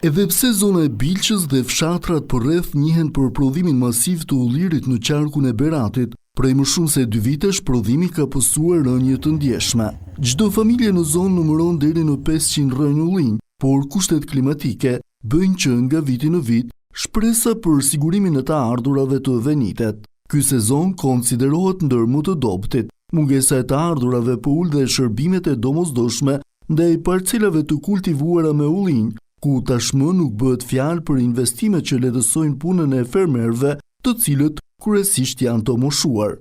Edhe pse zona e Bilqës dhe fshatrat përreth njihen për prodhimin masiv të ullirit në qarkun e Beratit, prej më shumë se 2 vitesh prodhimi ka pësuar rënje të ndjeshme. Çdo familje në zonë numëron deri në 500 rënj ullinj, por kushtet klimatike bëjnë që nga viti në vit shpresa për sigurimin e të ardhurave të venitet. Ky sezon konsiderohet ndër më të dobëtit. Mungesa e të ardhurave për ull dhe shërbimet e domosdoshme ndaj parcelave të kultivuara me ullinj, ku tashmë nuk bëhet fjalë për investime që lehtësojnë punën e fermerëve, të cilët kryesisht janë të moshuar.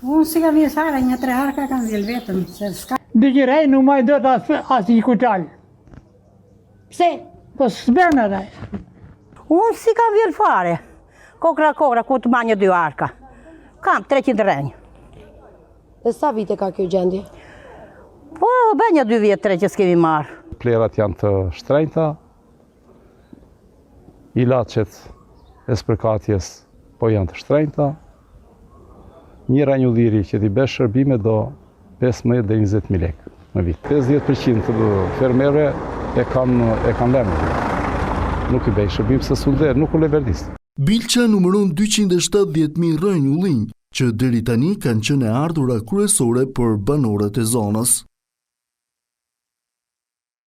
Unë si kam vjen fare, 1-3 harka kam vjen vetëm, se s'ka. Dëgjirej nuk më do të as i kuçal. Pse? Po s'bën atë. Unë si kam vjen fare. Kokra, ku të manje 2 harka. Kam 300 rënj. Dhe sa vite ka kjo gjendje? Po, bënja 2 vjet, 3 që s'kemi marrë. Plerat janë të shtrenjta, ilaçet e spërkatjes po janë të shtrenjta, një rënj ulliri që t'i bësh shërbime do 15 dhe 20.000 lekë në vit. 50% të fermerëve e kanë lënë. Nuk i bëj shërbim se sunder, nuk u leverdis. Bilqa numëron 270.000 rënj ullinj, që deri tani kanë qenë e ardhura kryesore për banorët e zonës.